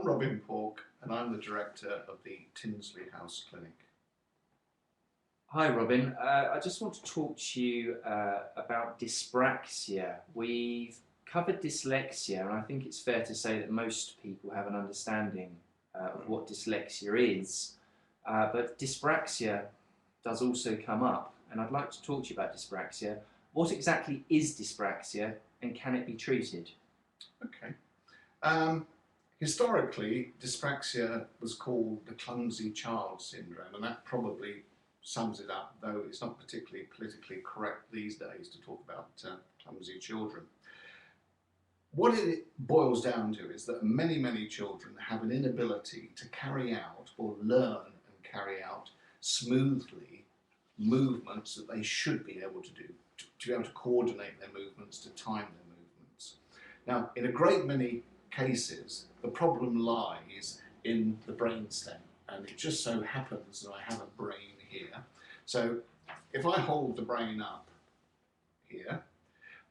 I'm Robin Pauc and I'm the director of the Tinsley House Clinic. Hi Robin, I just want to talk to you about dyspraxia. We've covered dyslexia, and I think it's fair to say that most people have an understanding of what dyslexia is, but dyspraxia does also come up, and I'd like to talk to you about dyspraxia. What exactly is dyspraxia, and can it be treated? Okay. Historically, dyspraxia was called the clumsy child syndrome, and that probably sums it up, though it's not particularly politically correct these days to talk about clumsy children. What it boils down to is that many children have an inability to carry out or learn and carry out smoothly movements that they should be able to do, to be able to coordinate their movements, to time their movements. Now, in a great many cases, the problem lies in the brainstem, and it just so happens that I have a brain here. So if I hold the brain up here,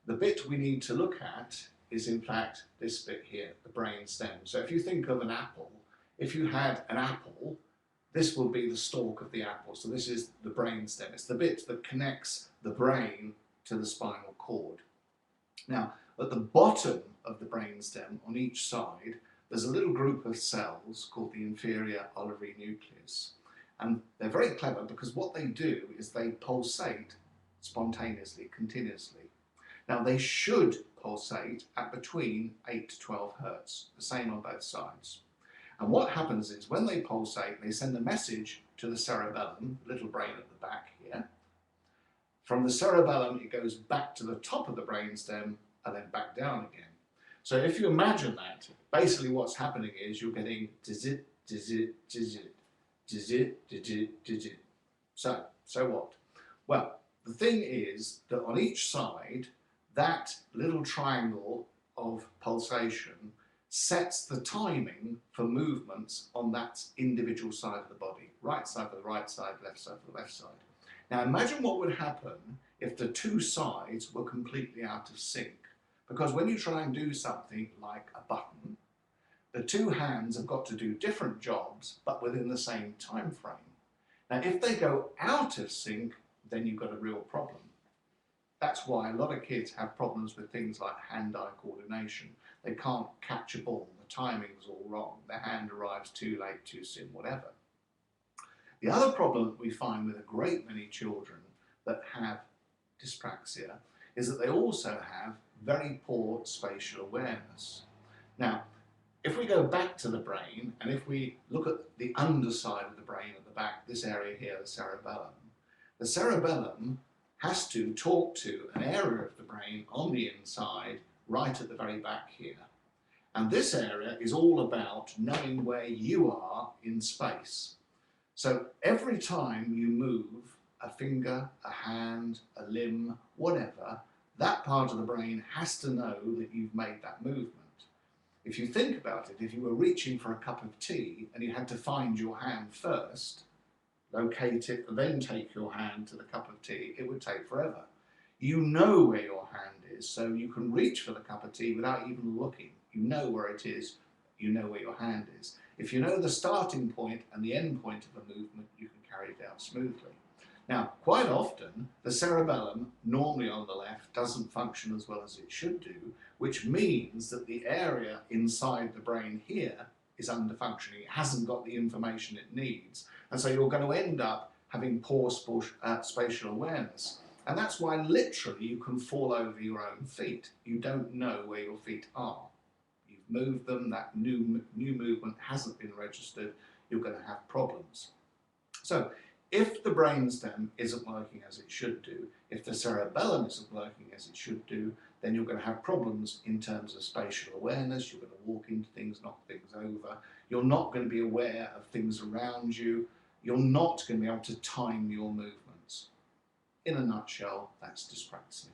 the bit we need to look at is in fact this bit here, the brain stem. So if you think of an apple, if you had an apple, this will be the stalk of the apple. So this is the brain stem. It's the bit that connects the brain to the spinal cord. Now, at the bottom of the brain stem on each side, there's a little group of cells called the inferior olivary nucleus. And they're very clever because what they do is they pulsate spontaneously, continuously. Now they should pulsate at between 8 to 12 hertz, the same on both sides. And what happens is when they pulsate, they send a message to the cerebellum, little brain at the back here. From the cerebellum, it goes back to the top of the brainstem and then back down again. So if you imagine that, basically what's happening is you're getting dizit, dizit, dizit, dizit, dizit, dizit. So what? Well, the thing is that on each side, that little triangle of pulsation sets the timing for movements on that individual side of the body. Right side for the right side, left side for the left side. Now imagine what would happen if the two sides were completely out of sync. Because when you try and do something like a button, the two hands have got to do different jobs, but within the same time frame. Now, if they go out of sync, then you've got a real problem. That's why a lot of kids have problems with things like hand-eye coordination. They can't catch a ball, the timing's all wrong, their hand arrives too late, too soon, whatever. The other problem that we find with a great many children that have dyspraxia is that they also have very poor spatial awareness. Now, if we go back to the brain and if we look at the underside of the brain at the back, this area here, the cerebellum has to talk to an area of the brain on the inside, right at the very back here. And this area is all about knowing where you are in space. So every time you move a finger, a hand, a limb, whatever, that part of the brain has to know that you've made that movement. If you think about it, if you were reaching for a cup of tea and you had to find your hand first, locate it, and then take your hand to the cup of tea, it would take forever. You know where your hand is, so you can reach for the cup of tea without even looking. You know where it is, you know where your hand is. If you know the starting point and the end point of a movement, you can carry it out smoothly. Now, quite often, the cerebellum, normally on the left, doesn't function as well as it should do, which means that the area inside the brain here is under-functioning. It hasn't got the information it needs. And so you're going to end up having poor spatial awareness. And that's why literally you can fall over your own feet. You don't know where your feet are. You've moved them, that new movement hasn't been registered, you're going to have problems. So, if the brainstem isn't working as it should do, if the cerebellum isn't working as it should do, then you're going to have problems in terms of spatial awareness. You're going to walk into things, knock things over. You're not going to be aware of things around you. You're not going to be able to time your movements. In a nutshell, that's dyspraxia.